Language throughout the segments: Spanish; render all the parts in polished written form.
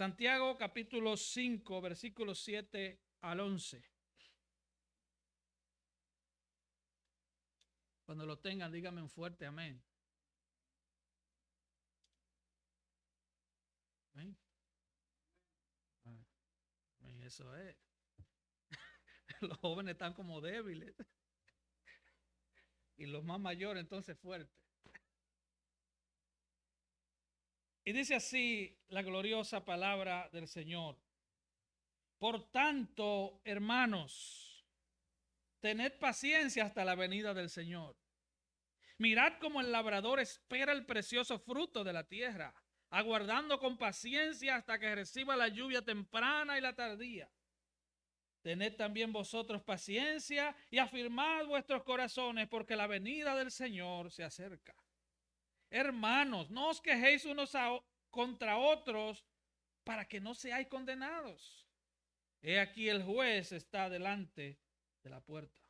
Santiago capítulo 5, versículos 7 al 11. Cuando lo tengan, díganme un fuerte amén. Amén. Amén. Eso es. Los jóvenes están como débiles y los más mayores entonces fuertes. Y dice así la gloriosa palabra del Señor. Por tanto, hermanos, tened paciencia hasta la venida del Señor. Mirad cómo el labrador espera el precioso fruto de la tierra, aguardando con paciencia hasta que reciba la lluvia temprana y la tardía. Tened también vosotros paciencia y afirmad vuestros corazones, porque la venida del Señor se acerca. Hermanos, no os quejéis unos contra otros para que no seáis condenados. He aquí el juez está delante de la puerta.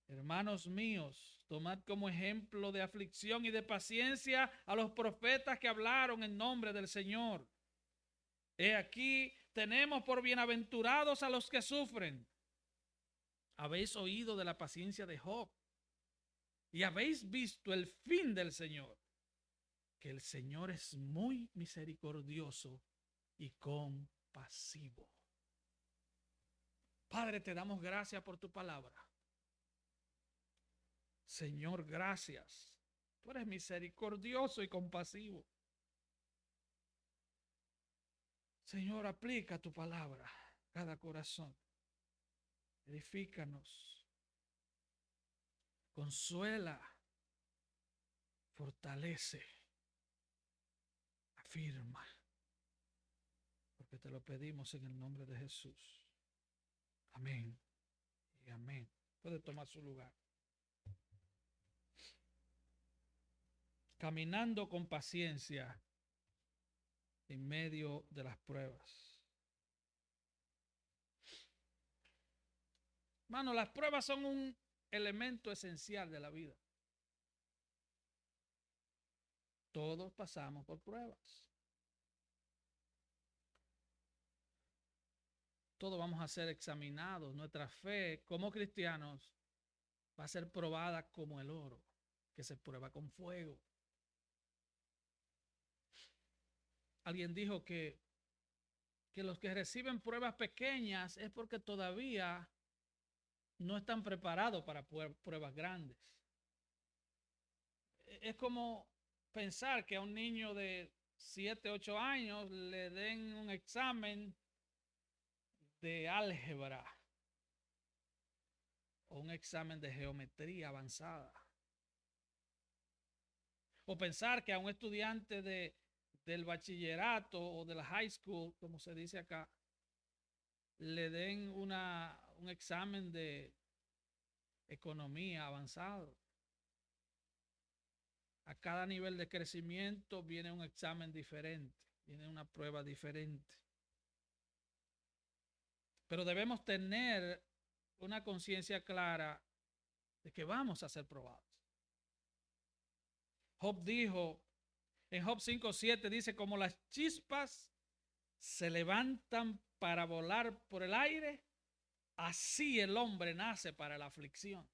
Hermanos míos, tomad como ejemplo de aflicción y de paciencia a los profetas que hablaron en nombre del Señor. He aquí, tenemos por bienaventurados a los que sufren. Habéis oído de la paciencia de Job y habéis visto el fin del Señor, que el Señor es muy misericordioso y compasivo. Padre, te damos gracias por tu palabra. Señor, gracias. Tú eres misericordioso y compasivo. Señor, aplica tu palabra a cada corazón. Edifícanos. Consuela. Fortalece. Afirma. Porque te lo pedimos en el nombre de Jesús. Amén y amén. Puede tomar su lugar. Caminando con paciencia en medio de las pruebas. Hermano, las pruebas son un elemento esencial de la vida. Todos pasamos por pruebas. Todos vamos a ser examinados. Nuestra fe como cristianos va a ser probada como el oro, que se prueba con fuego. Alguien dijo que los que reciben pruebas pequeñas es porque todavía no están preparados para pruebas grandes. Es como pensar que a un niño de 7, 8 años le den un examen de álgebra o un examen de geometría avanzada. O pensar que a un estudiante del bachillerato o de la high school, como se dice acá, le den un examen de economía avanzado. A cada nivel de crecimiento viene un examen diferente, viene una prueba diferente. Pero debemos tener una conciencia clara de que vamos a ser probados. Job dijo, en Job 5:7 dice, como las chispas se levantan para volar por el aire, así el hombre nace para la aflicción.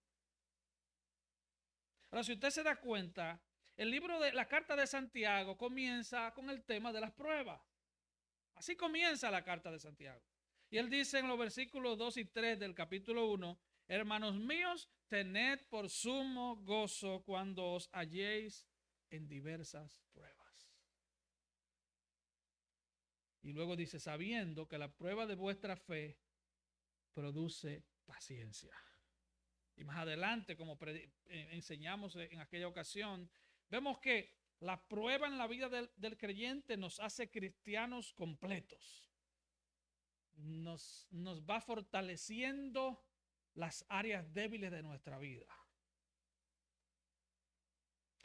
Ahora, si usted se da cuenta, el libro de la carta de Santiago comienza con el tema de las pruebas. Así comienza la carta de Santiago. Y él dice en los versículos 2 y 3 del capítulo 1, hermanos míos, tened por sumo gozo cuando os halléis en diversas pruebas. Y luego dice, sabiendo que la prueba de vuestra fe produce paciencia. Y más adelante, como enseñamos en aquella ocasión, vemos que la prueba en la vida del creyente nos hace cristianos completos. Nos va fortaleciendo las áreas débiles de nuestra vida.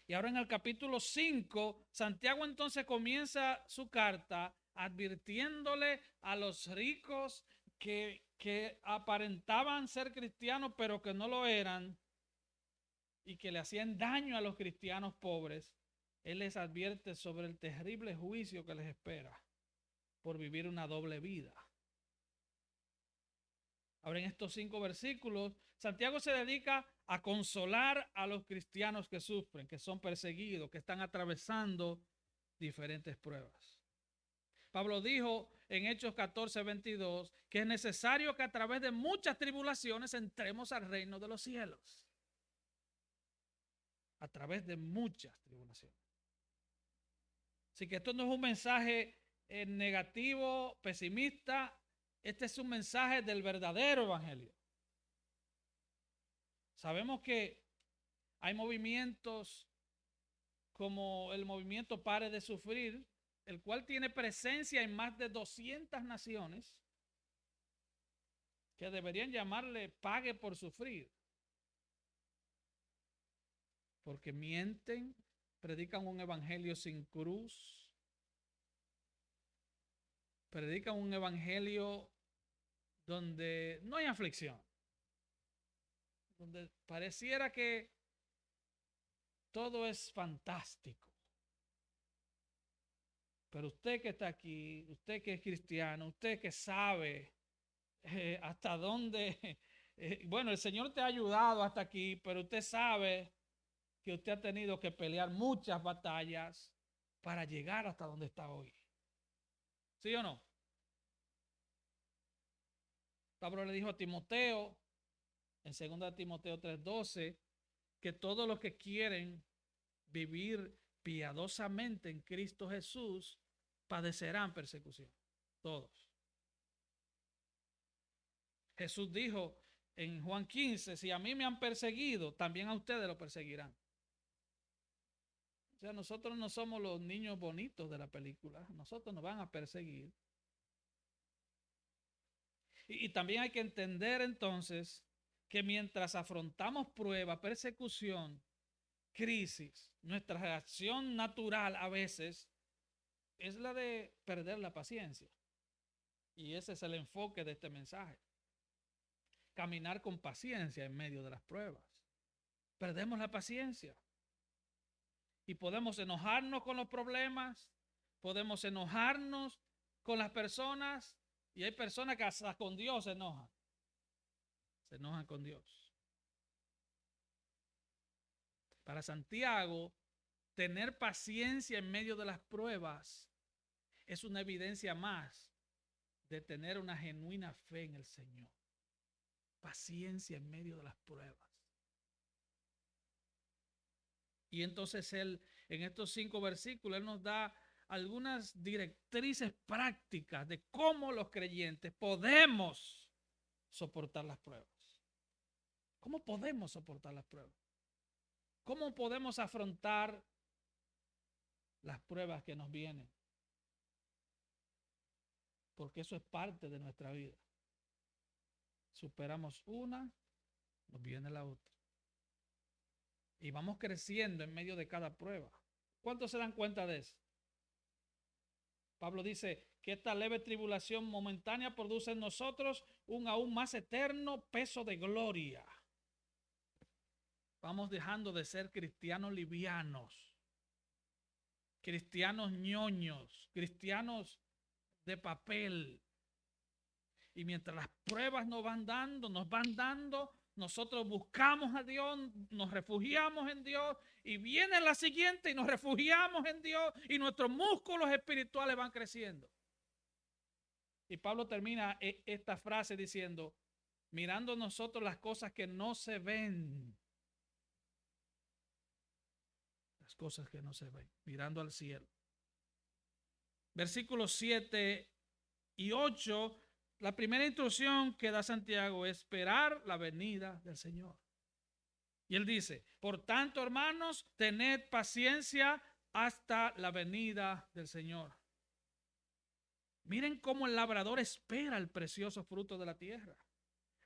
Y ahora en el capítulo 5, Santiago entonces comienza su carta advirtiéndole a los ricos que aparentaban ser cristianos pero que no lo eran y que le hacían daño a los cristianos pobres. Él les advierte sobre el terrible juicio que les espera por vivir una doble vida. Ahora, en estos 5 versículos, Santiago se dedica a consolar a los cristianos que sufren, que son perseguidos, que están atravesando diferentes pruebas. Pablo dijo en Hechos 14:22 que es necesario que a través de muchas tribulaciones entremos al reino de los cielos. A través de muchas tribulaciones. Así que esto no es un mensaje negativo, pesimista. Este es un mensaje del verdadero evangelio. Sabemos que hay movimientos como el movimiento Pare de Sufrir, el cual tiene presencia en más de 200 naciones, que deberían llamarle Pague por Sufrir, porque mienten, predican un evangelio sin cruz, predican un evangelio donde no hay aflicción, donde pareciera que todo es fantástico. Pero usted que está aquí, usted que es cristiano, usted que sabe hasta dónde, bueno, el Señor te ha ayudado hasta aquí, pero usted sabe que usted ha tenido que pelear muchas batallas para llegar hasta donde está hoy. ¿Sí o no? Pablo le dijo a Timoteo, en 2 Timoteo 3:12, que todos los que quieren vivir piadosamente en Cristo Jesús padecerán persecución. Todos. Jesús dijo en Juan 15, si a mí me han perseguido, también a ustedes lo perseguirán. O sea, nosotros no somos los niños bonitos de la película, nosotros nos van a perseguir. Y también hay que entender entonces que mientras afrontamos prueba, persecución, crisis, nuestra reacción natural a veces es la de perder la paciencia. Y ese es el enfoque de este mensaje. Caminar con paciencia en medio de las pruebas. Perdemos la paciencia. Y podemos enojarnos con los problemas, podemos enojarnos con las personas, y hay personas que hasta con Dios se enojan con Dios. Para Santiago, tener paciencia en medio de las pruebas es una evidencia más de tener una genuina fe en el Señor. Paciencia en medio de las pruebas. Y entonces él, en estos 5 versículos, él nos da algunas directrices prácticas de cómo los creyentes podemos soportar las pruebas. ¿Cómo podemos soportar las pruebas? ¿Cómo podemos afrontar las pruebas que nos vienen? Porque eso es parte de nuestra vida. Superamos una, nos viene la otra. Y vamos creciendo en medio de cada prueba. ¿Cuántos se dan cuenta de eso? Pablo dice que esta leve tribulación momentánea produce en nosotros un aún más eterno peso de gloria. Vamos dejando de ser cristianos livianos, cristianos ñoños, cristianos de papel. Y mientras las pruebas nos van dando, nosotros buscamos a Dios, nos refugiamos en Dios, y viene la siguiente y nos refugiamos en Dios, y nuestros músculos espirituales van creciendo. Y Pablo termina esta frase diciendo, mirando nosotros las cosas que no se ven, las cosas que no se ven, mirando al cielo. Versículos 7 y 8. La primera instrucción que da Santiago es esperar la venida del Señor. Y él dice, por tanto, hermanos, tened paciencia hasta la venida del Señor. Miren cómo el labrador espera el precioso fruto de la tierra,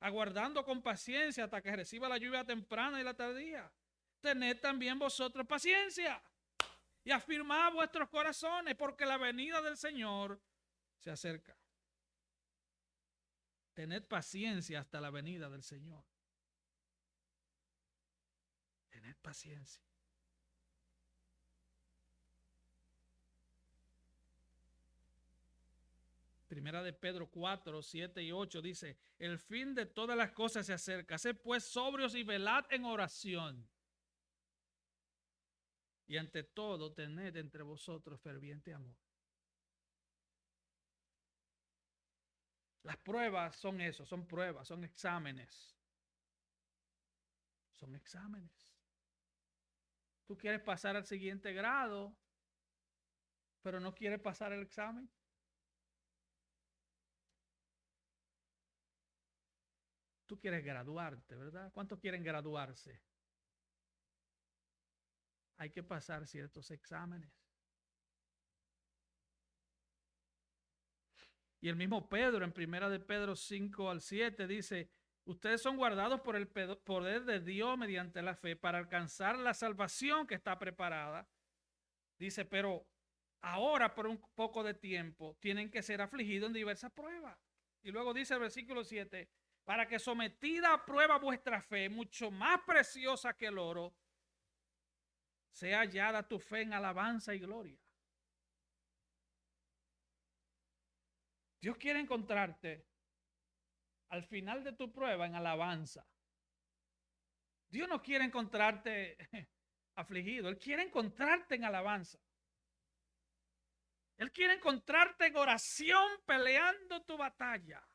aguardando con paciencia hasta que reciba la lluvia temprana y la tardía. Tened también vosotros paciencia y afirmad vuestros corazones, porque la venida del Señor se acerca. Tened paciencia hasta la venida del Señor. Tened paciencia. Primera de Pedro 4, 7 y 8 dice: el fin de todas las cosas se acerca. Sed pues sobrios y velad en oración. Y ante todo, tened entre vosotros ferviente amor. Las pruebas son eso, son pruebas, son exámenes. Son exámenes. Tú quieres pasar al siguiente grado, pero no quieres pasar el examen. Tú quieres graduarte, ¿verdad? ¿Cuántos quieren graduarse? Hay que pasar ciertos exámenes. Y el mismo Pedro, en Primera de Pedro 5 al 7, dice: ustedes son guardados por el poder de Dios mediante la fe para alcanzar la salvación que está preparada. Dice, pero ahora por un poco de tiempo tienen que ser afligidos en diversas pruebas. Y luego dice el versículo 7, para que sometida a prueba vuestra fe, mucho más preciosa que el oro, sea hallada tu fe en alabanza y gloria. Dios quiere encontrarte al final de tu prueba en alabanza. Dios no quiere encontrarte afligido, Él quiere encontrarte en alabanza. Él quiere encontrarte en oración peleando tu batalla.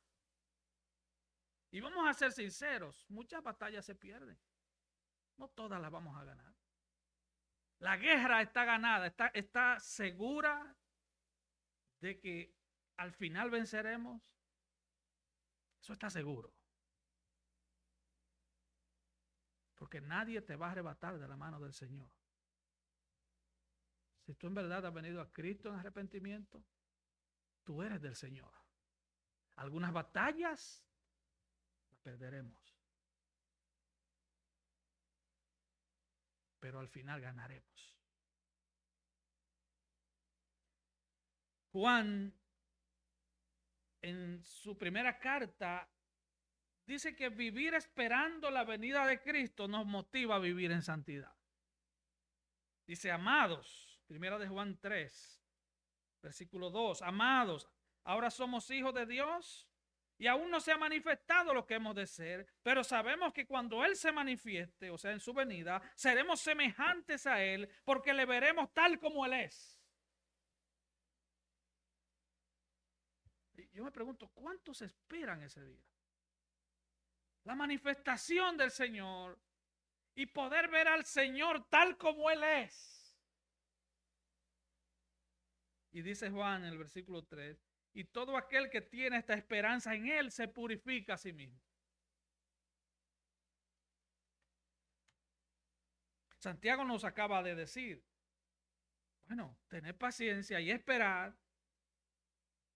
Y vamos a ser sinceros, muchas batallas se pierden. No todas las vamos a ganar. La guerra está ganada, está segura de que al final venceremos. Eso está seguro. Porque nadie te va a arrebatar de la mano del Señor. Si tú en verdad has venido a Cristo en arrepentimiento, tú eres del Señor. Algunas batallas las perderemos, pero al final ganaremos. Juan, en su primera carta, dice que vivir esperando la venida de Cristo nos motiva a vivir en santidad. Dice, amados, primera de Juan 3, versículo 2, amados, ahora somos hijos de Dios y aún no se ha manifestado lo que hemos de ser, pero sabemos que cuando Él se manifieste, o sea, en su venida, seremos semejantes a Él porque le veremos tal como Él es. Y yo me pregunto, ¿cuántos esperan ese día? La manifestación del Señor y poder ver al Señor tal como Él es. Y dice Juan en el versículo 3, y todo aquel que tiene esta esperanza en Él se purifica a sí mismo. Santiago nos acaba de decir, bueno, tener paciencia y esperar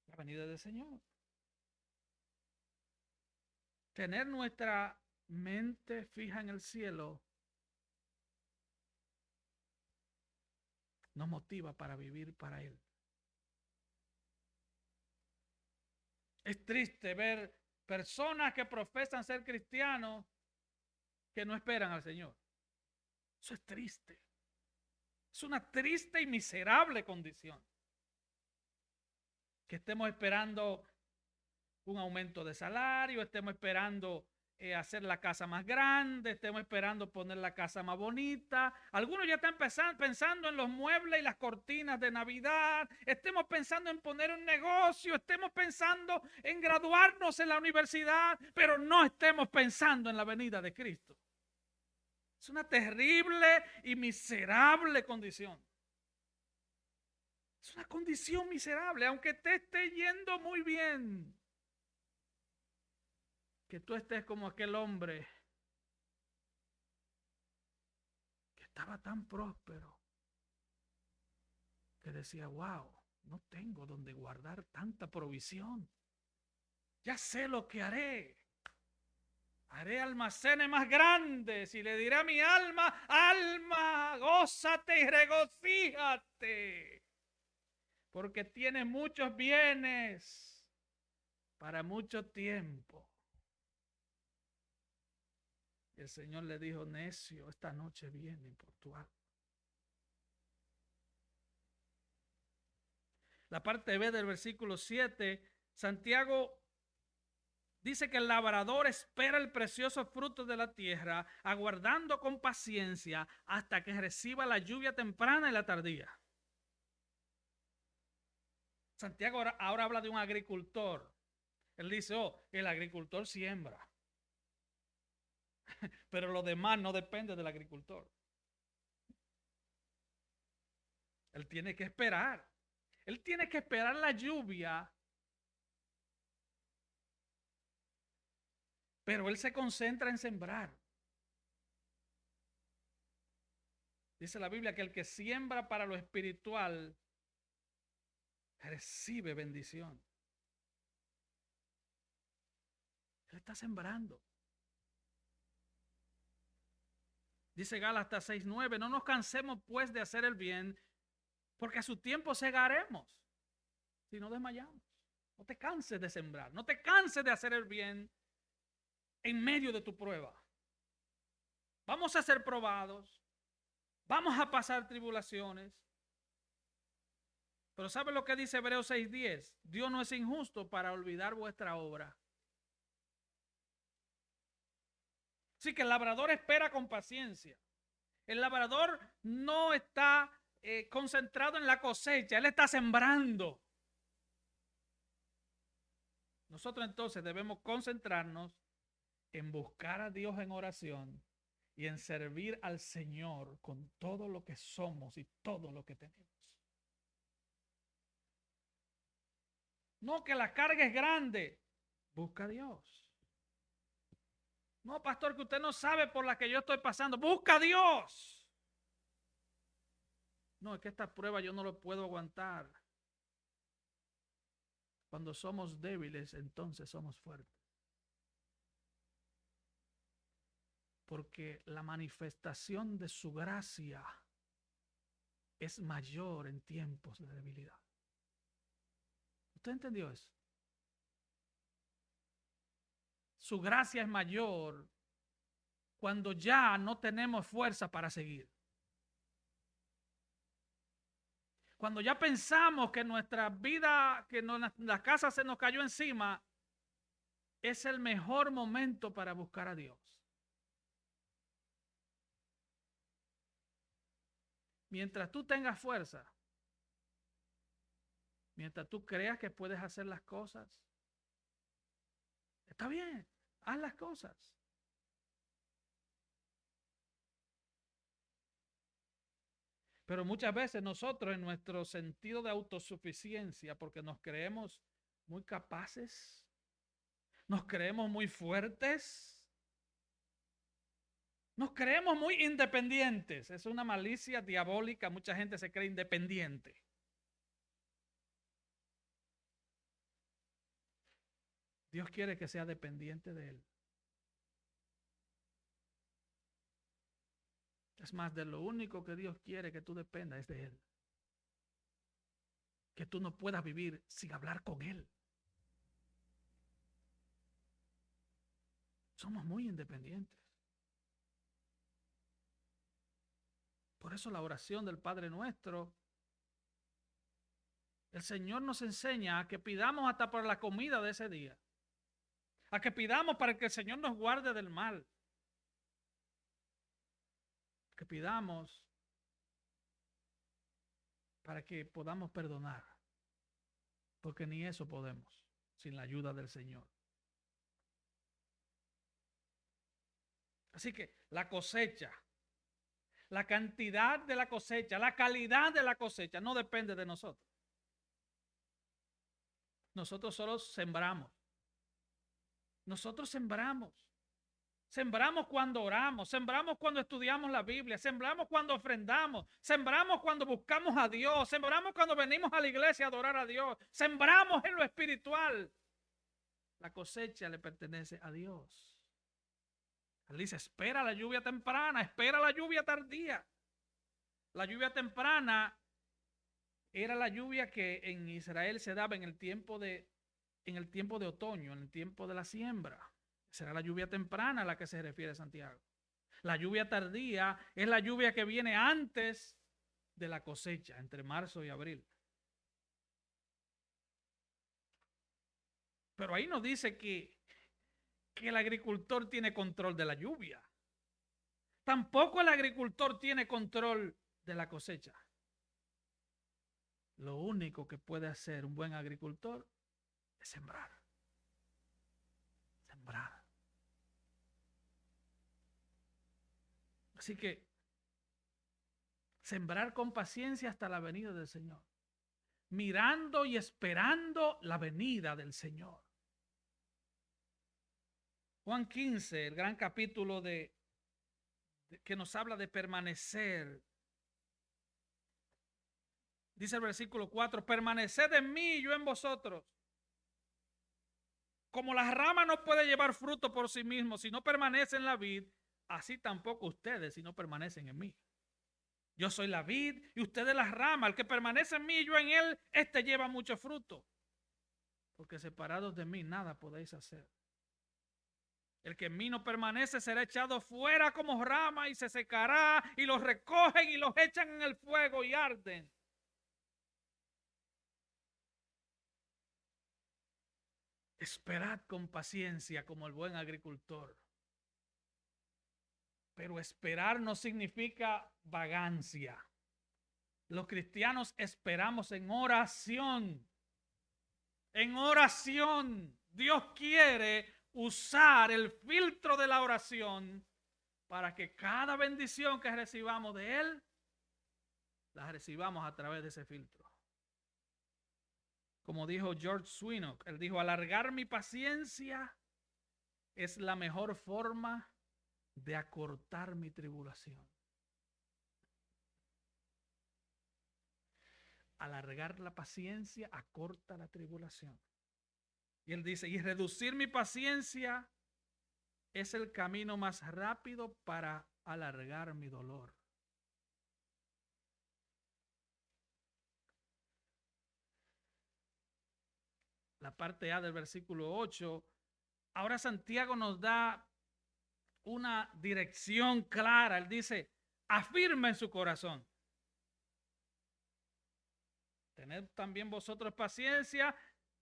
la venida del Señor. Tener nuestra mente fija en el cielo nos motiva para vivir para Él. Es triste ver personas que profesan ser cristianos que no esperan al Señor. Eso es triste. Es una triste y miserable condición. Que estemos esperando un aumento de salario, estemos esperando hacer la casa más grande, estemos esperando poner la casa más bonita. Algunos ya están pensando en los muebles y las cortinas de Navidad, estemos pensando en poner un negocio, estemos pensando en graduarnos en la universidad, pero no estemos pensando en la venida de Cristo. Es una terrible y miserable condición. Es una condición miserable, aunque te esté yendo muy bien. Que tú estés como aquel hombre que estaba tan próspero que decía, wow, no tengo donde guardar tanta provisión. Ya sé lo que haré. Haré almacenes más grandes y le diré a mi alma, alma, gózate y regocíjate, porque tienes muchos bienes para mucho tiempo. Y el Señor le dijo, necio, esta noche vienen por tu alma. La parte B del versículo 7 Santiago dice que el labrador espera el precioso fruto de la tierra, aguardando con paciencia hasta que reciba la lluvia temprana y la tardía. Santiago ahora habla de un agricultor. Él dice, el agricultor siembra, pero lo demás no depende del agricultor. Él tiene que esperar. Él tiene que esperar la lluvia, pero él se concentra en sembrar. Dice la Biblia que el que siembra para lo espiritual recibe bendición. Él está sembrando. Dice Gálatas 6:9, no nos cansemos pues de hacer el bien, porque a su tiempo segaremos, si no desmayamos. No te canses de sembrar, no te canses de hacer el bien en medio de tu prueba. Vamos a ser probados, vamos a pasar tribulaciones. Pero ¿sabe lo que dice Hebreos 6:10? Dios no es injusto para olvidar vuestra obra. Así que el labrador espera con paciencia. El labrador no está concentrado en la cosecha, él está sembrando. Nosotros entonces debemos concentrarnos en buscar a Dios en oración y en servir al Señor con todo lo que somos y todo lo que tenemos. No que la carga es grande, busca a Dios. No, pastor, que usted no sabe por la que yo estoy pasando, busca a Dios. No, es que esta prueba yo no lo puedo aguantar. Cuando somos débiles, entonces somos fuertes. Porque la manifestación de su gracia es mayor en tiempos de debilidad. ¿Usted entendió eso? Su gracia es mayor cuando ya no tenemos fuerza para seguir. Cuando ya pensamos que nuestra vida, que la casa se nos cayó encima, es el mejor momento para buscar a Dios. Mientras tú tengas fuerza, mientras tú creas que puedes hacer las cosas, está bien, haz las cosas. Pero muchas veces nosotros en nuestro sentido de autosuficiencia, porque nos creemos muy capaces, nos creemos muy fuertes, nos creemos muy independientes. Es una malicia diabólica, mucha gente se cree independiente. Dios quiere que sea dependiente de Él. Es más, de lo único que Dios quiere que tú dependas es de Él. Que tú no puedas vivir sin hablar con Él. Somos muy independientes. Por eso la oración del Padre Nuestro, el Señor nos enseña a que pidamos hasta por la comida de ese día. A que pidamos para que el Señor nos guarde del mal. Que pidamos para que podamos perdonar. Porque ni eso podemos sin la ayuda del Señor. Así que la cosecha, la cantidad de la cosecha, la calidad de la cosecha no depende de nosotros. Nosotros solo sembramos. Nosotros sembramos. Sembramos cuando oramos, sembramos cuando estudiamos la Biblia, sembramos cuando ofrendamos, sembramos cuando buscamos a Dios, sembramos cuando venimos a la iglesia a adorar a Dios, sembramos en lo espiritual. La cosecha le pertenece a Dios. Él dice, espera la lluvia temprana, espera la lluvia tardía. La lluvia temprana era la lluvia que en Israel se daba en el tiempo de otoño, en el tiempo de la siembra. Será la lluvia temprana a la que se refiere Santiago. La lluvia tardía es la lluvia que viene antes de la cosecha, entre marzo y abril. Pero ahí nos dice que el agricultor tiene control de la lluvia. Tampoco el agricultor tiene control de la cosecha. Lo único que puede hacer un buen agricultor es sembrar. Sembrar. Así que sembrar con paciencia hasta la venida del Señor. Mirando y esperando la venida del Señor. Juan 15, el gran capítulo que nos habla de permanecer. Dice el versículo 4, permaneced en mí y yo en vosotros. Como la rama no puede llevar fruto por sí mismo si no permanece en la vid, así tampoco ustedes si no permanecen en mí. Yo soy la vid y ustedes las ramas. El que permanece en mí y yo en él, este lleva mucho fruto. Porque separados de mí nada podéis hacer. El que en mí no permanece será echado fuera como rama y se secará, y los recogen y los echan en el fuego y arden. Esperad con paciencia como el buen agricultor. Pero esperar no significa vagancia. Los cristianos esperamos en oración. En oración. Dios quiere usar el filtro de la oración para que cada bendición que recibamos de Él, la recibamos a través de ese filtro. Como dijo George Swinock, él dijo, alargar mi paciencia es la mejor forma de acortar mi tribulación. Alargar la paciencia acorta la tribulación. Y él dice, y reducir mi paciencia es el camino más rápido para alargar mi dolor. La parte A del versículo 8, ahora Santiago nos da una dirección clara. Él dice, afirma en su corazón. Tened también vosotros paciencia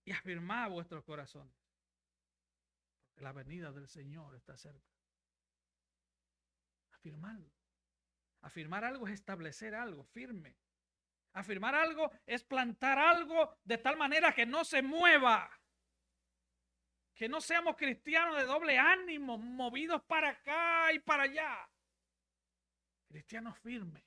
y afirmad vuestros corazones. Porque la venida del Señor está cerca. Afirmarlo. Afirmar algo es establecer algo firme. Afirmar algo es plantar algo de tal manera que no se mueva. Que no seamos cristianos de doble ánimo, movidos para acá y para allá. Cristianos firmes.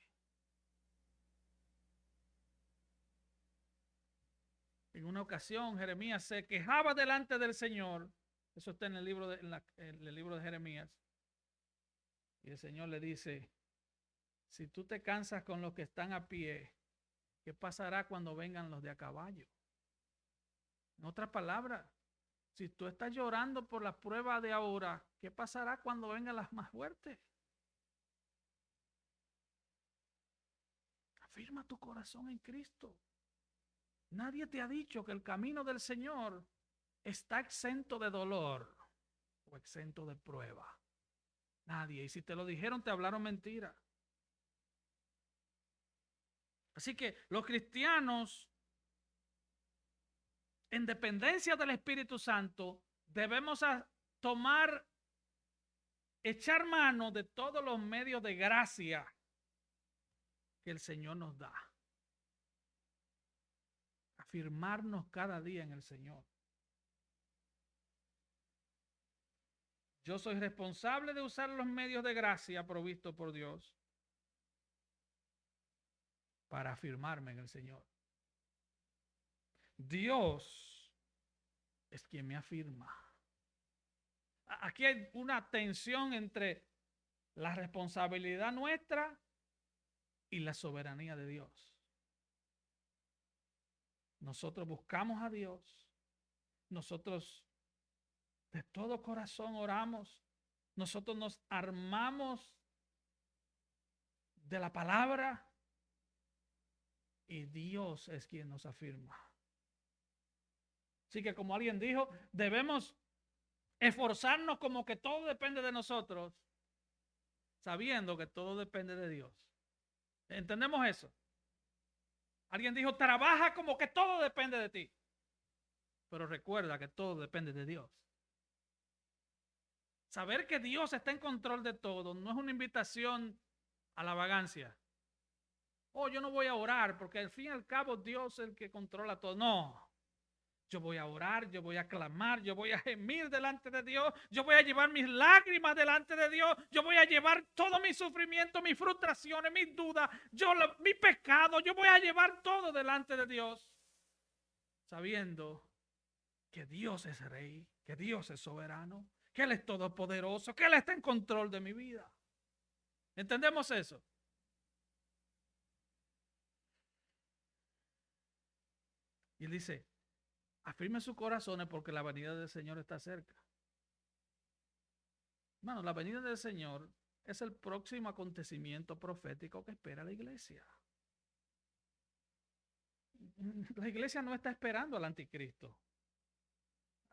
En una ocasión Jeremías se quejaba delante del Señor. Eso está en el libro de Jeremías. Y el Señor le dice, si tú te cansas con los que están a pie, ¿qué pasará cuando vengan los de a caballo? En otras palabras, si tú estás llorando por las pruebas de ahora, ¿qué pasará cuando vengan las más fuertes? Afirma tu corazón en Cristo. Nadie te ha dicho que el camino del Señor está exento de dolor o exento de prueba. Nadie. Y si te lo dijeron, te hablaron mentira. Así que los cristianos, en dependencia del Espíritu Santo, debemos echar mano de todos los medios de gracia que el Señor nos da. Afirmarnos cada día en el Señor. Yo soy responsable de usar los medios de gracia provistos por Dios para afirmarme en el Señor. Dios es quien me afirma. Aquí hay una tensión entre la responsabilidad nuestra y la soberanía de Dios. Nosotros buscamos a Dios. Nosotros de todo corazón oramos. Nosotros nos armamos de la palabra y Dios es quien nos afirma. Así que como alguien dijo, debemos esforzarnos como que todo depende de nosotros, sabiendo que todo depende de Dios. ¿Entendemos eso? Alguien dijo, trabaja como que todo depende de ti. Pero recuerda que todo depende de Dios. Saber que Dios está en control de todo no es una invitación a la vagancia. Oh, yo no voy a orar porque al fin y al cabo Dios es el que controla todo. No. Yo voy a orar, yo voy a clamar, yo voy a gemir delante de Dios, yo voy a llevar mis lágrimas delante de Dios, yo voy a llevar todo mi sufrimiento, mis frustraciones, mis dudas, mi pecado, yo voy a llevar todo delante de Dios, sabiendo que Dios es rey, que Dios es soberano, que Él es todopoderoso, que Él está en control de mi vida. ¿Entendemos eso? Y Él dice, afirme sus corazones porque la venida del Señor está cerca. Hermano, la venida del Señor es el próximo acontecimiento profético que espera la iglesia. La iglesia no está esperando al anticristo.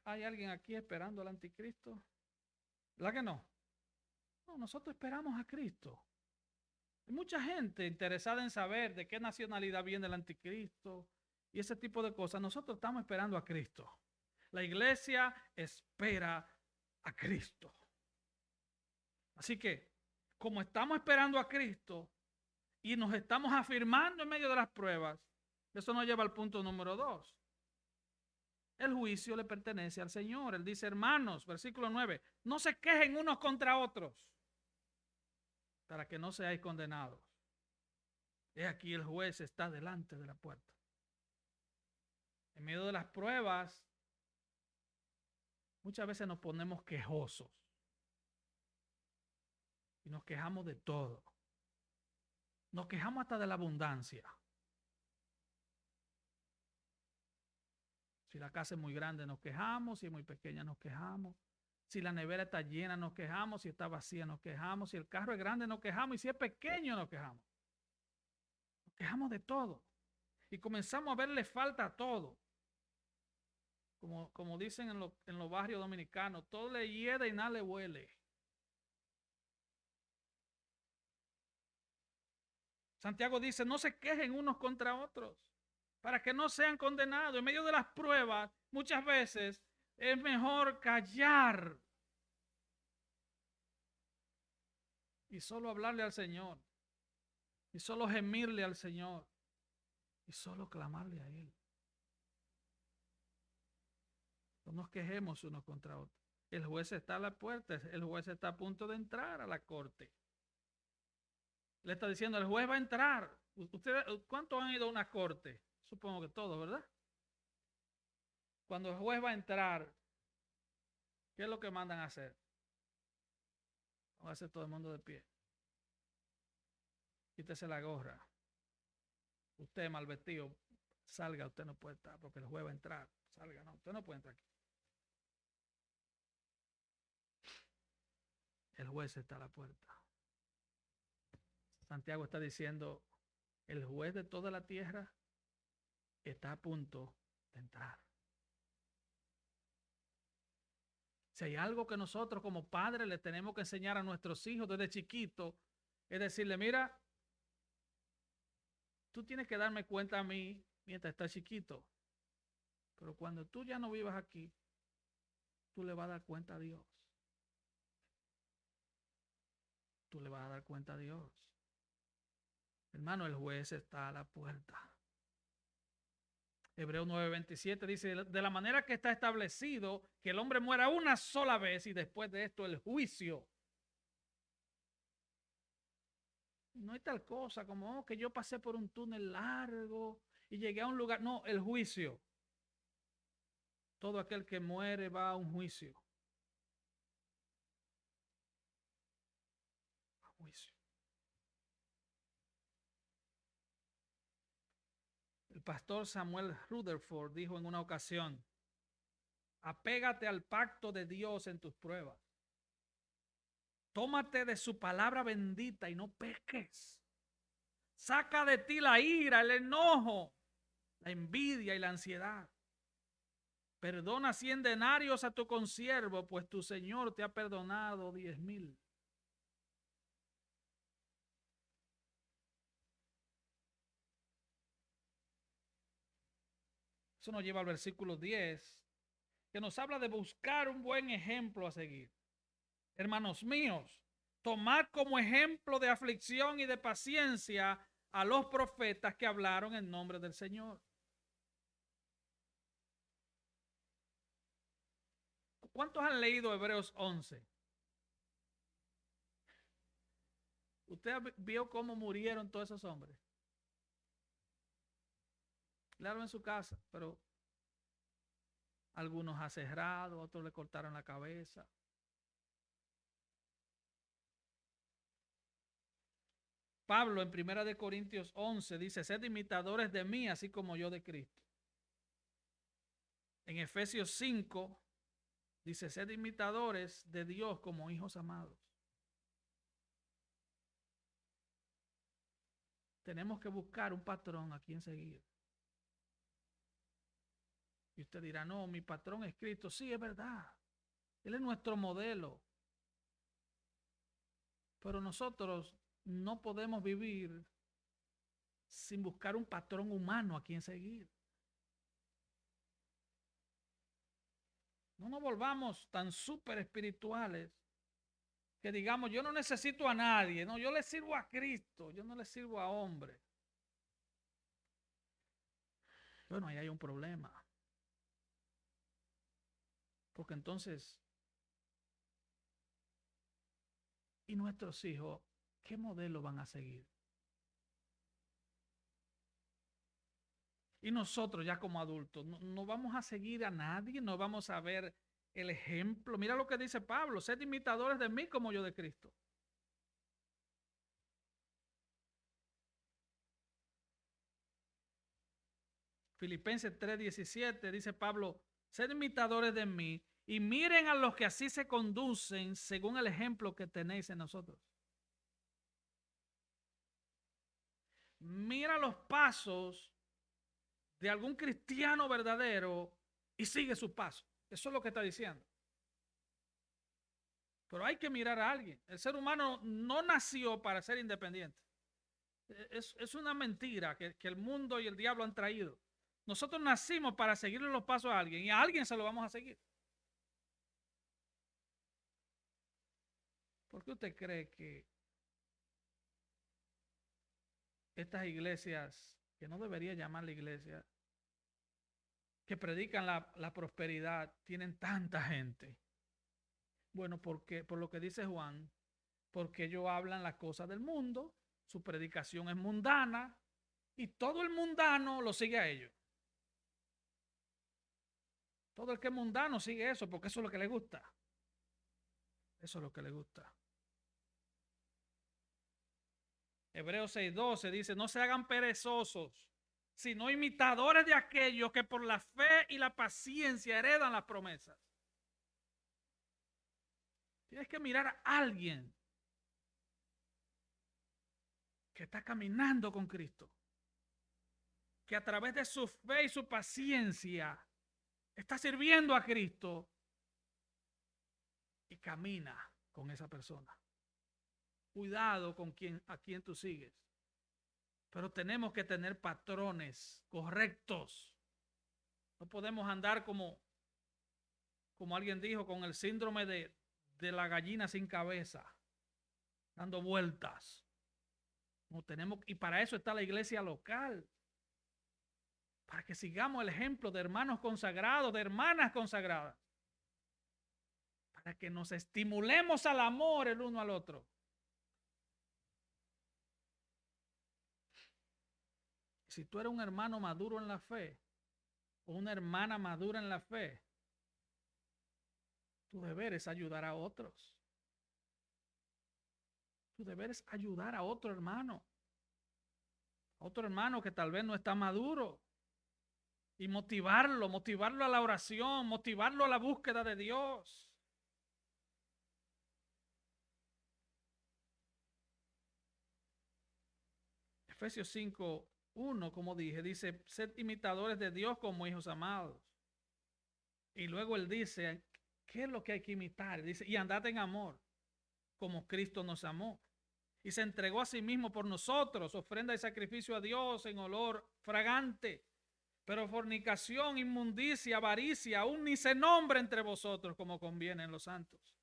¿Hay alguien aquí esperando al anticristo? ¿La que no? No, nosotros esperamos a Cristo. Hay mucha gente interesada en saber de qué nacionalidad viene el anticristo y ese tipo de cosas. Nosotros estamos esperando a Cristo. La iglesia espera a Cristo. Así que, como estamos esperando a Cristo y nos estamos afirmando en medio de las pruebas, eso nos lleva al punto número 2. El juicio le pertenece al Señor. Él dice, hermanos, versículo 9, no se quejen unos contra otros para que no seáis condenados. He aquí el juez está delante de la puerta. En medio de las pruebas, muchas veces nos ponemos quejosos y nos quejamos de todo. Nos quejamos hasta de la abundancia. Si la casa es muy grande, nos quejamos. Si es muy pequeña, nos quejamos. Si la nevera está llena, nos quejamos. Si está vacía, nos quejamos. Si el carro es grande, nos quejamos. Y si es pequeño, nos quejamos. Nos quejamos de todo. Y comenzamos a verle falta a todo. Como dicen en los barrios dominicanos, todo le hiede y nada le huele. Santiago dice, no se quejen unos contra otros para que no sean condenados. En medio de las pruebas, muchas veces es mejor callar y solo hablarle al Señor, y solo gemirle al Señor, y solo clamarle a Él. No nos quejemos unos contra otros. El juez está a la puerta, el juez está a punto de entrar a la corte. Le está diciendo, el juez va a entrar. ¿Ustedes cuántos han ido a una corte? Supongo que todos, ¿verdad? Cuando el juez va a entrar, ¿qué es lo que mandan a hacer? Vamos a hacer todo el mundo de pie. Quítese la gorra. Usted mal vestido, salga, usted no puede estar porque el juez va a entrar. Salga, no, usted no puede entrar aquí. El juez está a la puerta. Santiago está diciendo, el juez de toda la tierra está a punto de entrar. Si hay algo que nosotros como padres le tenemos que enseñar a nuestros hijos desde chiquitos, es decirle, mira, tú tienes que darme cuenta a mí mientras estás chiquito, pero cuando tú ya no vivas aquí, tú le vas a dar cuenta a Dios. Tú le vas a dar cuenta a Dios. Hermano, el juez está a la puerta. Hebreos 9:27 dice, de la manera que está establecido que el hombre muera una sola vez y después de esto el juicio. No hay tal cosa como que yo pasé por un túnel largo y llegué a un lugar. No, el juicio. Todo aquel que muere va a un juicio. A juicio. El pastor Samuel Rutherford dijo en una ocasión, apégate al pacto de Dios en tus pruebas. Tómate de su palabra bendita y no peques. Saca de ti la ira, el enojo, la envidia y la ansiedad. Perdona 100 denarios a tu consiervo, pues tu Señor te ha perdonado 10,000. Eso nos lleva al versículo 10 que nos habla de buscar un buen ejemplo a seguir. Hermanos míos, tomad como ejemplo de aflicción y de paciencia a los profetas que hablaron en nombre del Señor. ¿Cuántos han leído Hebreos 11? ¿Usted vio cómo murieron todos esos hombres? Léalo en su casa, pero algunos aserrados, otros le cortaron la cabeza. Pablo en 1 Corintios 11 dice, sed imitadores de mí, así como yo de Cristo. En Efesios 5 dice, sed imitadores de Dios como hijos amados. Tenemos que buscar un patrón a quien seguir. Y usted dirá, no, mi patrón es Cristo. Sí, es verdad. Él es nuestro modelo. Pero nosotros no podemos vivir sin buscar un patrón humano a quien seguir. No nos volvamos tan súper espirituales que digamos, yo no necesito a nadie, no, yo le sirvo a Cristo, yo no le sirvo a hombre. Bueno, ahí hay un problema. Porque entonces, ¿y nuestros hijos qué modelo van a seguir? Y nosotros ya como adultos, no vamos a seguir a nadie, no vamos a ver el ejemplo. Mira lo que dice Pablo, sed imitadores de mí como yo de Cristo. Filipenses 3:17 dice Pablo, sed imitadores de mí y miren a los que así se conducen según el ejemplo que tenéis en nosotros. Mira los pasos de algún cristiano verdadero y sigue su paso. Eso es lo que está diciendo. Pero hay que mirar a alguien. El ser humano no nació para ser independiente. Es una mentira que el mundo y el diablo han traído. Nosotros nacimos para seguirle los pasos a alguien y a alguien se lo vamos a seguir. ¿Por qué usted cree que estas iglesias, que no debería llamarle iglesia, que predican la prosperidad, tienen tanta gente? Bueno, porque por lo que dice Juan, porque ellos hablan las cosas del mundo, su predicación es mundana y todo el mundano lo sigue a ellos. Todo el que es mundano sigue eso porque eso es lo que le gusta. Eso es lo que le gusta. Hebreos 6:12 dice, no se hagan perezosos, sino imitadores de aquellos que por la fe y la paciencia heredan las promesas. Tienes que mirar a alguien que está caminando con Cristo, que a través de su fe y su paciencia está sirviendo a Cristo y camina con esa persona. Cuidado con a quien tú sigues. Pero tenemos que tener patrones correctos. No podemos andar como alguien dijo, con el síndrome de la gallina sin cabeza, dando vueltas. No tenemos, y para eso está la iglesia local. Para que sigamos el ejemplo de hermanos consagrados, de hermanas consagradas. Para que nos estimulemos al amor el uno al otro. Si tú eres un hermano maduro en la fe, o una hermana madura en la fe, tu deber es ayudar a otros. Tu deber es ayudar a otro hermano. A otro hermano que tal vez no está maduro. Y motivarlo a la oración, motivarlo a la búsqueda de Dios. Efesios 5:1, como dije, dice, sed imitadores de Dios como hijos amados. Y luego él dice, ¿qué es lo que hay que imitar? Dice, y andad en amor, como Cristo nos amó. Y se entregó a sí mismo por nosotros, ofrenda y sacrificio a Dios en olor fragante. Pero fornicación, inmundicia, avaricia, aún ni se nombre entre vosotros como conviene en los santos.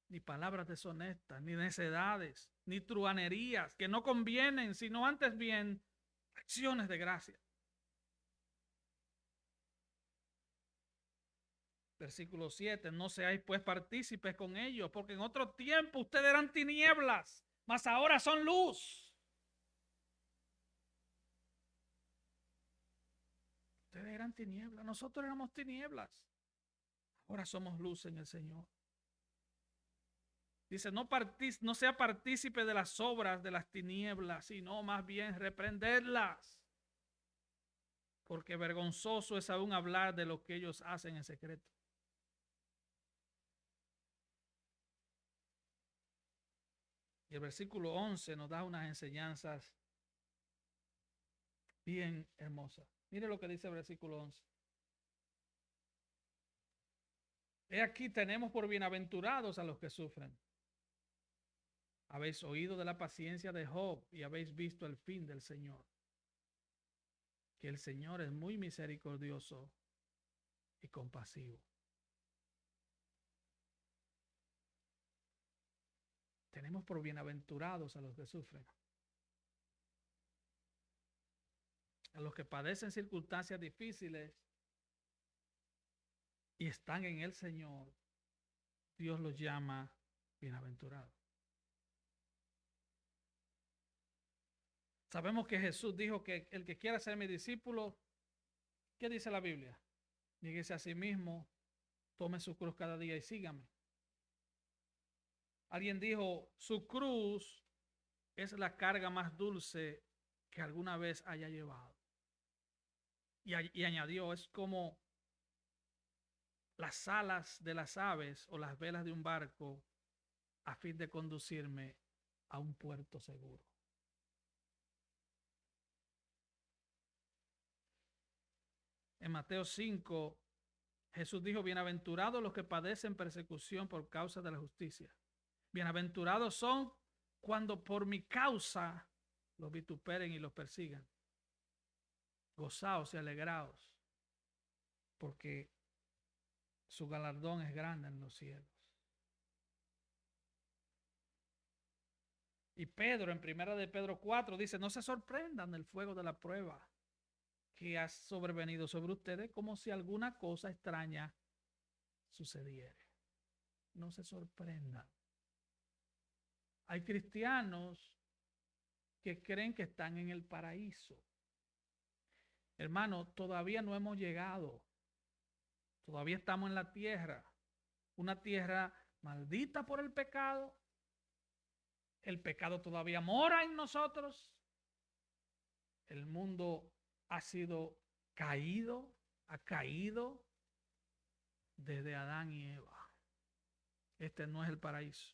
Ni palabras deshonestas, ni necedades, ni truhanerías, que no convienen, sino antes bien acciones de gracia. Versículo 7, no seáis pues partícipes con ellos, porque en otro tiempo ustedes eran tinieblas, mas ahora son luz. Ustedes eran tinieblas, nosotros éramos tinieblas. Ahora somos luz en el Señor. Dice, no sea partícipe de las obras de las tinieblas, sino más bien reprenderlas. Porque vergonzoso es aún hablar de lo que ellos hacen en secreto. Y el versículo 11 nos da unas enseñanzas bien hermosas. Mire lo que dice el versículo 11. He aquí tenemos por bienaventurados a los que sufren. Habéis oído de la paciencia de Job y habéis visto el fin del Señor. Que el Señor es muy misericordioso y compasivo. Tenemos por bienaventurados a los que sufren. A los que padecen circunstancias difíciles y están en el Señor, Dios los llama bienaventurados. Sabemos que Jesús dijo que el que quiera ser mi discípulo, ¿qué dice la Biblia? Níguese a sí mismo, tome su cruz cada día y sígame. Alguien dijo, su cruz es la carga más dulce que alguna vez haya llevado. Y añadió, es como las alas de las aves o las velas de un barco a fin de conducirme a un puerto seguro. En Mateo 5, Jesús dijo, bienaventurados los que padecen persecución por causa de la justicia. Bienaventurados son cuando por mi causa los vituperen y los persigan. Gozaos y alegraos, porque su galardón es grande en los cielos. Y Pedro, en 1 de Pedro 4, dice, no se sorprendan del fuego de la prueba que ha sobrevenido sobre ustedes, como si alguna cosa extraña sucediera. No se sorprendan. Hay cristianos que creen que están en el paraíso. Hermano, todavía no hemos llegado. Todavía estamos en la tierra. Una tierra maldita por el pecado. El pecado todavía mora en nosotros. El mundo ha sido caído, ha caído desde Adán y Eva. Este no es el paraíso.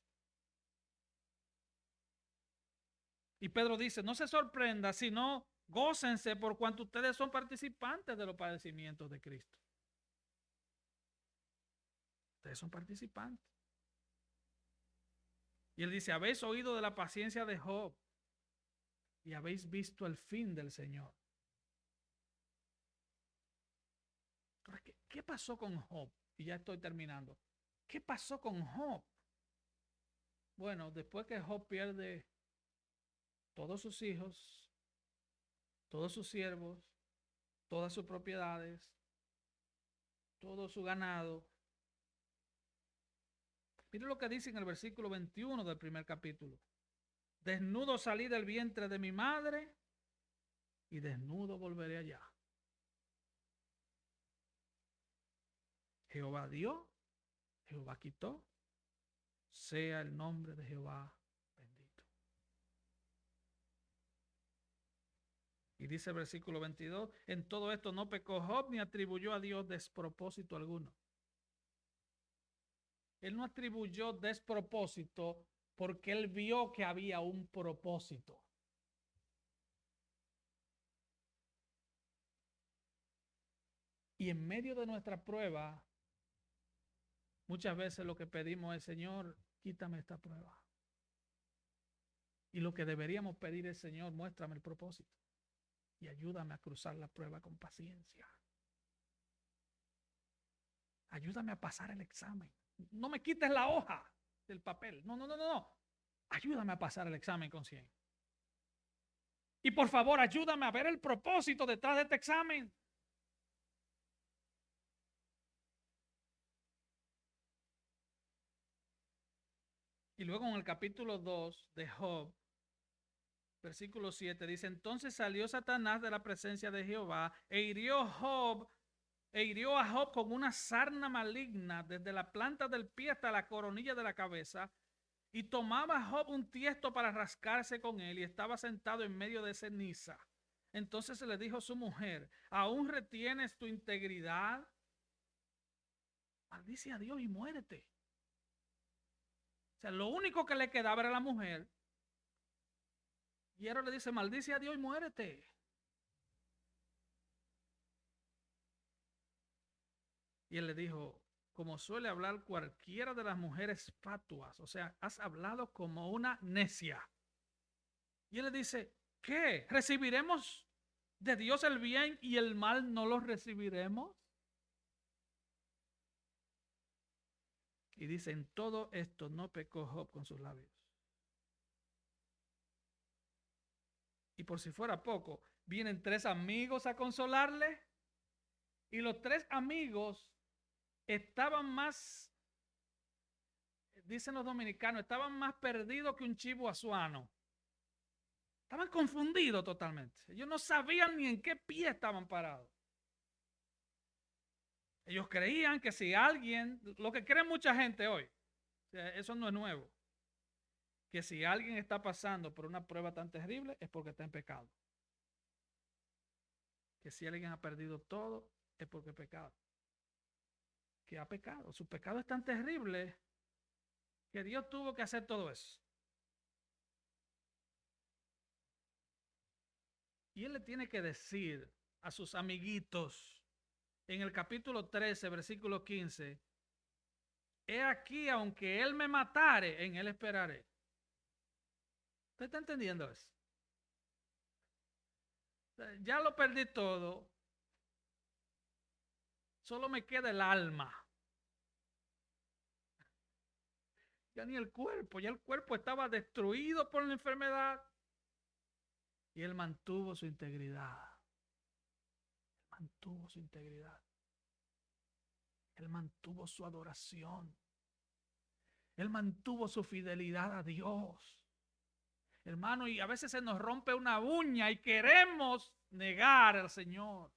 Y Pedro dice, no se sorprenda, sino gócense por cuanto ustedes son participantes de los padecimientos de Cristo. Ustedes son participantes. Y él dice, habéis oído de la paciencia de Job y habéis visto el fin del Señor. ¿Qué pasó con Job? Y ya estoy terminando. ¿Qué pasó con Job? Bueno, después que Job pierde todos sus hijos, todos sus siervos, todas sus propiedades, todo su ganado. Mire lo que dice en el versículo 21 del primer capítulo. Desnudo salí del vientre de mi madre y desnudo volveré allá. Jehová dio, Jehová quitó, sea el nombre de Jehová bendito. Y dice el versículo 22, en todo esto no pecó Job ni atribuyó a Dios despropósito alguno. Él no atribuyó despropósito porque él vio que había un propósito. Y en medio de nuestra prueba, muchas veces lo que pedimos es, Señor, quítame esta prueba. Y lo que deberíamos pedir es, Señor, muéstrame el propósito. y ayúdame a cruzar la prueba con paciencia. Ayúdame a pasar el examen. No me quites la hoja del papel. No. Ayúdame a pasar el examen con 100. Y por favor, ayúdame a ver el propósito detrás de este examen. Y luego en el capítulo 2 de Job, versículo 7, dice: entonces salió Satanás de la presencia de Jehová e hirió a Job con una sarna maligna desde la planta del pie hasta la coronilla de la cabeza. Y tomaba Job un tiesto para rascarse con él y estaba sentado en medio de ceniza. Entonces se le dijo a su mujer: ¿aún retienes tu integridad? Maldice a Dios y muérete. O sea, lo único que le quedaba era la mujer. Y ahora le dice: maldice a Dios y muérete. Y él le dijo: como suele hablar cualquiera de las mujeres fatuas, o sea, has hablado como una necia. Y él le dice: ¿qué? ¿Recibiremos de Dios el bien y el mal no lo recibiremos? Y dice: en todo esto no pecó Job con sus labios. Y por si fuera poco, vienen 3 amigos a consolarle. Y los 3 amigos estaban más, dicen los dominicanos, estaban más perdidos que un chivo azuano. Estaban confundidos totalmente. Ellos no sabían ni en qué pie estaban parados. Ellos creían que si alguien, lo que cree mucha gente hoy, o sea, eso no es nuevo, que si alguien está pasando por una prueba tan terrible es porque está en pecado. Que si alguien ha perdido todo es porque es pecado. Que ha pecado. Su pecado es tan terrible que Dios tuvo que hacer todo eso. Y él le tiene que decir a sus amiguitos en el capítulo 13, versículo 15: he aquí, aunque él me matare, en él esperaré. ¿Usted está entendiendo eso? Ya lo perdí todo. Solo me queda el alma. Ya ni el cuerpo. Ya el cuerpo estaba destruido por la enfermedad. Y él mantuvo su integridad. Mantuvo su integridad. Él mantuvo su adoración. Él mantuvo su fidelidad a Dios. Hermano, y a veces se nos rompe una uña y queremos negar al Señor.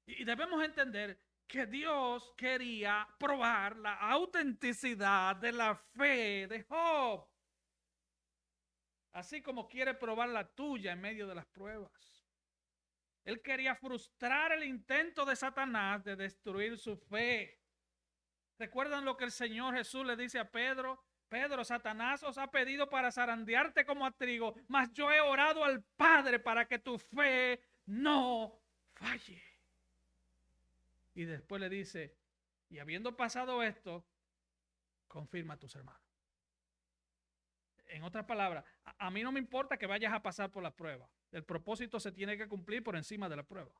Y debemos entender que Dios quería probar la autenticidad de la fe de Job, así como quiere probar la tuya en medio de las pruebas. Él quería frustrar el intento de Satanás de destruir su fe. ¿Recuerdan lo que el Señor Jesús le dice a Pedro? Pedro, Satanás os ha pedido para zarandearte como a trigo, mas yo he orado al Padre para que tu fe no falle. Y después le dice: y habiendo pasado esto, confirma a tus hermanos. En otras palabras, a mí no me importa que vayas a pasar por la prueba. El propósito se tiene que cumplir por encima de la prueba.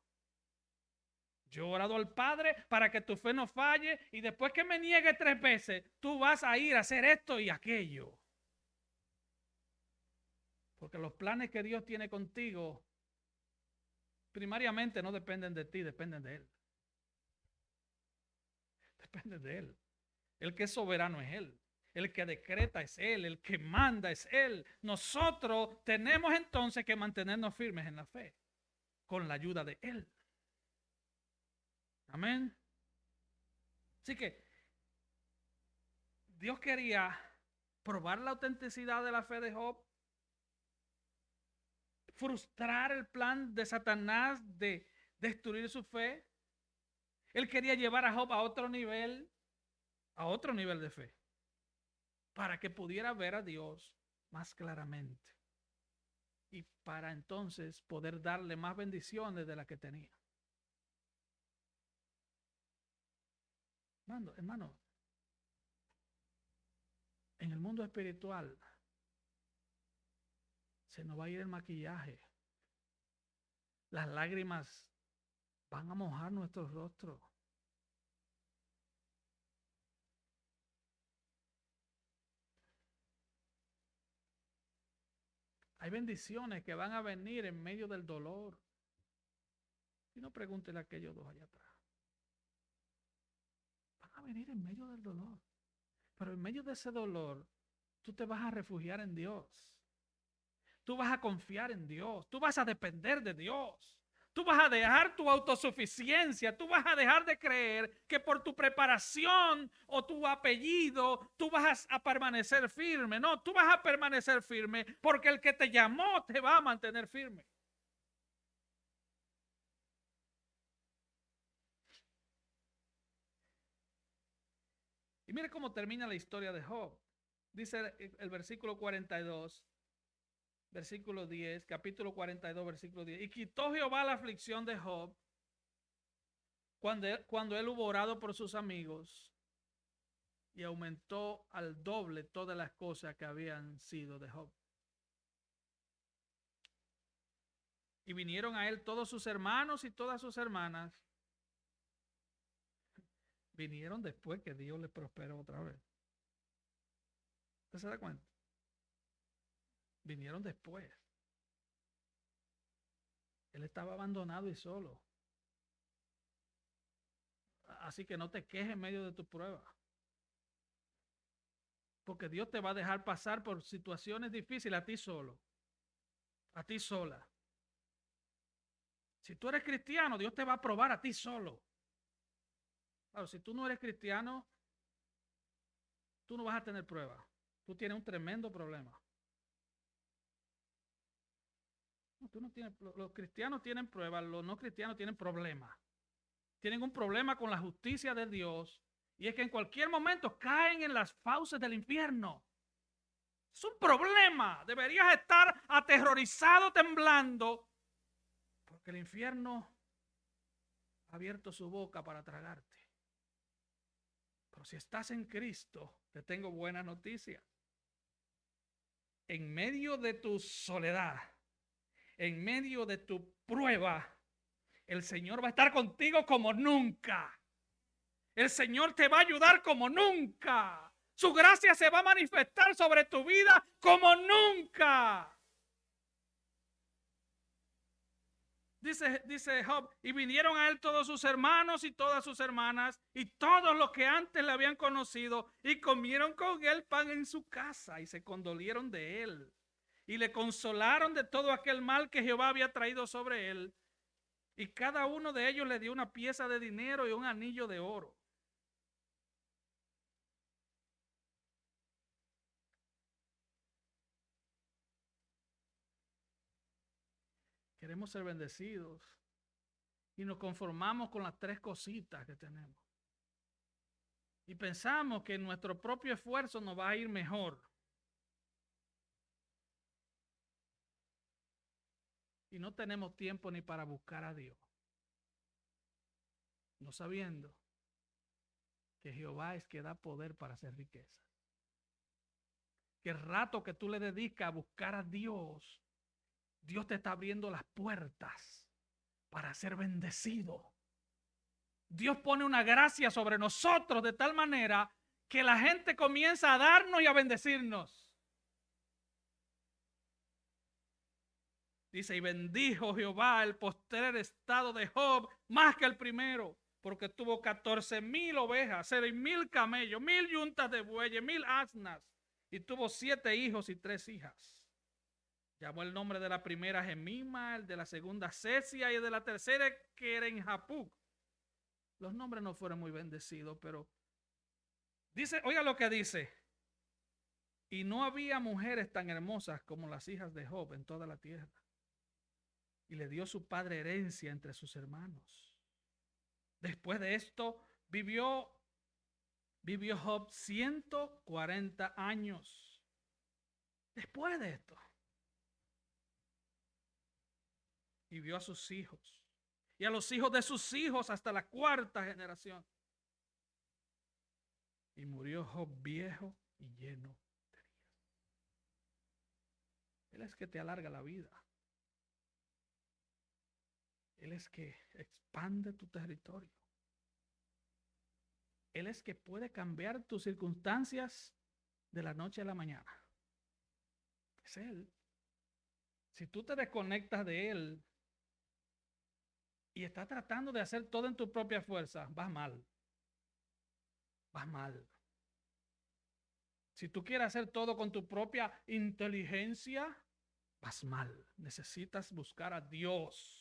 Yo he orado al Padre para que tu fe no falle, y después que me niegue 3 veces, tú vas a ir a hacer esto y aquello. Porque los planes que Dios tiene contigo primariamente no dependen de ti, dependen de Él. Dependen de Él. El que es soberano es Él. El que decreta es Él. El que manda es Él. Nosotros tenemos entonces que mantenernos firmes en la fe, con la ayuda de Él. Amén. Así que Dios quería probar la autenticidad de la fe de Job, frustrar el plan de Satanás de destruir su fe. Él quería llevar a Job a otro nivel de fe, para que pudiera ver a Dios más claramente y para entonces poder darle más bendiciones de las que tenía. Hermano, En el mundo espiritual se nos va a ir el maquillaje. Las lágrimas van a mojar nuestros rostros. Hay bendiciones que van a venir en medio del dolor. Y no pregúntele a aquellos dos allá atrás. Van a venir en medio del dolor. Pero en medio de ese dolor, tú te vas a refugiar en Dios. Tú vas a confiar en Dios. Tú vas a depender de Dios. Tú vas a dejar tu autosuficiencia. Tú vas a dejar de creer que por tu preparación o tu apellido tú vas a permanecer firme. No, tú vas a permanecer firme porque el que te llamó te va a mantener firme. Y mire cómo termina la historia de Job. Dice el versículo 42, versículo 10, capítulo 42, versículo 10. Y quitó Jehová la aflicción de Job cuando él hubo orado por sus amigos y aumentó al doble todas las cosas que habían sido de Job. Y vinieron a él todos sus hermanos y todas sus hermanas. Vinieron después que Dios le prosperó otra vez. ¿Usted se da cuenta? Vinieron después. Él estaba abandonado y solo. Así que no te quejes en medio de tu prueba. Porque Dios te va a dejar pasar por situaciones difíciles a ti solo. A ti sola. Si tú eres cristiano, Dios te va a probar a ti solo. Claro, si tú no eres cristiano, tú no vas a tener prueba. Tú tienes un tremendo problema. No, tú no tienes, los cristianos tienen pruebas, los no cristianos tienen problemas. Tienen un problema con la justicia de Dios y es que en cualquier momento caen en las fauces del infierno. Es un problema. Deberías estar aterrorizado, temblando, porque el infierno ha abierto su boca para tragarte. Pero si estás en Cristo, te tengo buena noticia. En medio de tu soledad, en medio de tu prueba, el Señor va a estar contigo como nunca. El Señor te va a ayudar como nunca. Su gracia se va a manifestar sobre tu vida como nunca. Dice Job, y vinieron a él todos sus hermanos y todas sus hermanas y todos los que antes le habían conocido y comieron con él pan en su casa y se condolieron de él y le consolaron de todo aquel mal que Jehová había traído sobre él. Y cada uno de ellos le dio una pieza de dinero y un anillo de oro. Queremos ser bendecidos y nos conformamos con las tres cositas que tenemos. Y pensamos que en nuestro propio esfuerzo nos va a ir mejor. Y no tenemos tiempo ni para buscar a Dios. No sabiendo que Jehová es que da poder para hacer riqueza. Que el rato que tú le dedicas a buscar a Dios, Dios te está abriendo las puertas para ser bendecido. Dios pone una gracia sobre nosotros de tal manera que la gente comienza a darnos y a bendecirnos. Dice, y bendijo Jehová el postrer estado de Job más que el primero, porque tuvo 14,000 ovejas, 6,000 camellos, 1,000 yuntas de bueyes, 1,000 asnas, y tuvo 7 hijos y 3 hijas. Llamó el nombre de la primera Gemima, el de la segunda Cesia y el de la tercera Kerenjapuc. Los nombres no fueron muy bendecidos, pero dice, oiga lo que dice. Y no había mujeres tan hermosas como las hijas de Job en toda la tierra. Y le dio su padre herencia entre sus hermanos. Después de esto vivió Job 140 años. Después de esto. Y vio a sus hijos. Y a los hijos de sus hijos hasta la 4ª generación. Y murió Job viejo y lleno Él es que te alarga la vida. Él es que expande tu territorio. Él es que puede cambiar tus circunstancias de la noche a la mañana. Es Él. Si tú te desconectas de Él y estás tratando de hacer todo en tu propia fuerza, vas mal. Vas mal. Si tú quieres hacer todo con tu propia inteligencia, vas mal. Necesitas buscar a Dios.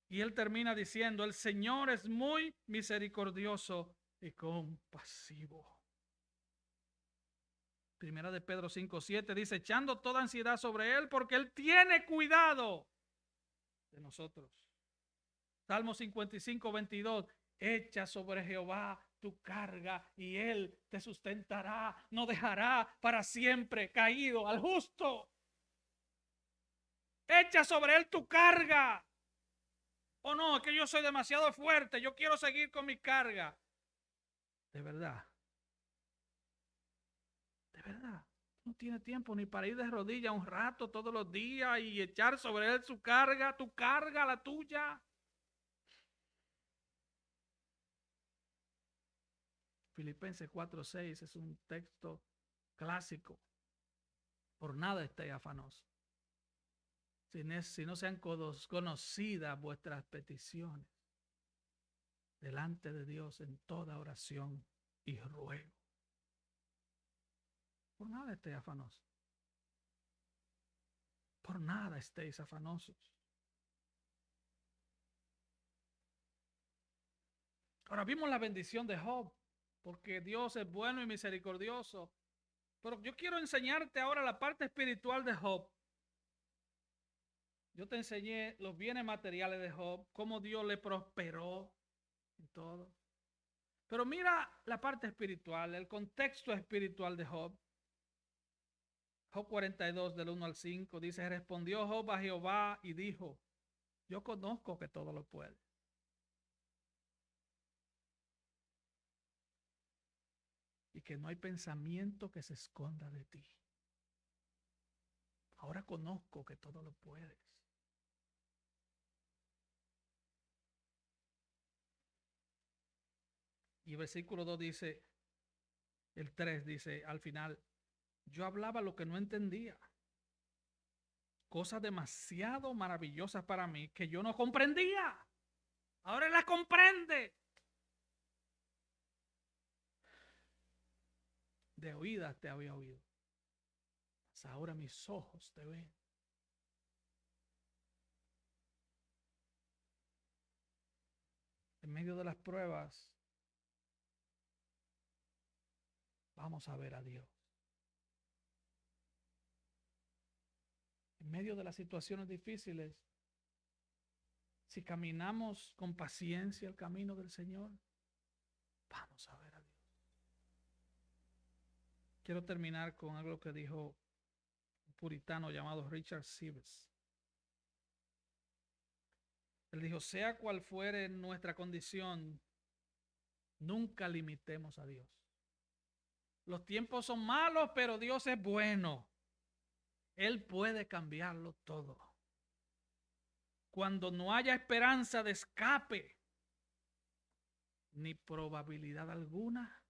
Y él termina diciendo, el Señor es muy misericordioso y compasivo. Primera de Pedro 5:7 dice, echando toda ansiedad sobre él porque él tiene cuidado de nosotros. Salmo 55:22, echa sobre Jehová tu carga y él te sustentará, no dejará para siempre caído al justo. Echa sobre él tu carga. Oh no, es que yo soy demasiado fuerte, yo quiero seguir con mi carga. De verdad. De verdad. No tiene tiempo ni para ir de rodillas un rato todos los días y echar sobre él su carga, tu carga, la tuya. Filipenses 4:6 es un texto clásico. Por nada estéis afanosos. Si no sean conocidas vuestras peticiones delante de Dios en toda oración y ruego. Por nada estéis afanosos. Por nada estéis afanosos. Ahora vimos la bendición de Job, porque Dios es bueno y misericordioso. Pero yo quiero enseñarte ahora la parte espiritual de Job. Yo te enseñé los bienes materiales de Job, cómo Dios le prosperó en todo. Pero mira la parte espiritual, el contexto espiritual de Job. Job 42 del 1 al 5 dice, respondió Job a Jehová y dijo, yo conozco que todo lo puede. Y que no hay pensamiento que se esconda de ti. Ahora conozco que todo lo puedes. Y el versículo 2 dice, el 3 dice al final, yo hablaba lo que no entendía. Cosas demasiado maravillosas para mí que yo no comprendía. Ahora las comprende. De oídas te había oído. Ahora mis ojos te ven. En medio de las pruebas, vamos a ver a Dios. En medio de las situaciones difíciles, si caminamos con paciencia el camino del Señor, vamos a ver a Dios. Quiero terminar con algo que dijo un puritano llamado Richard Sibbes. Él dijo, sea cual fuere nuestra condición, nunca limitemos a Dios. Los tiempos son malos, pero Dios es bueno. Él puede cambiarlo todo. Cuando no haya esperanza de escape, ni probabilidad alguna,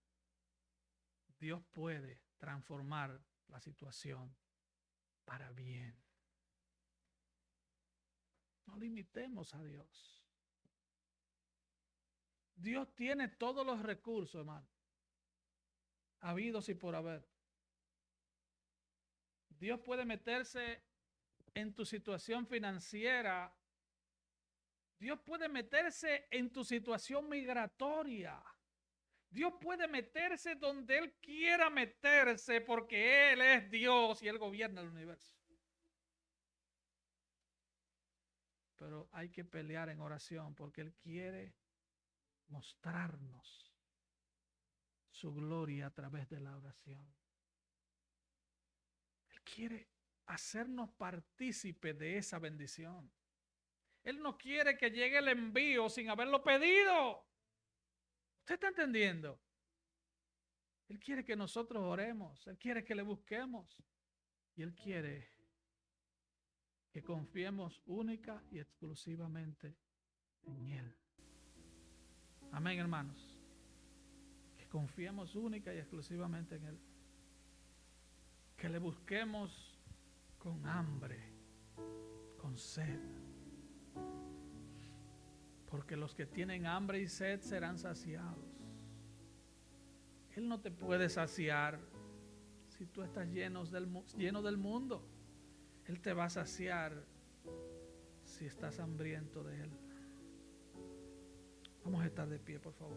Dios puede transformar la situación para bien. No limitemos a Dios. Dios tiene todos los recursos, hermano, habidos y por haber. Dios puede meterse en tu situación financiera. Dios puede meterse en tu situación migratoria. Dios puede meterse donde Él quiera meterse porque Él es Dios y Él gobierna el universo. Pero hay que pelear en oración porque Él quiere mostrarnos su gloria a través de la oración. Él quiere hacernos partícipe de esa bendición. Él no quiere que llegue el envío sin haberlo pedido. ¿Usted está entendiendo? Él quiere que nosotros oremos. Él quiere que le busquemos. Y Él quiere que confiemos única y exclusivamente en Él. Amén, hermanos. Que confiemos única y exclusivamente en Él. Que le busquemos con hambre, con sed. Porque los que tienen hambre y sed serán saciados. Él no te puede saciar si tú estás lleno del mundo. Él te va a saciar si estás hambriento de Él. Vamos a estar de pie, por favor.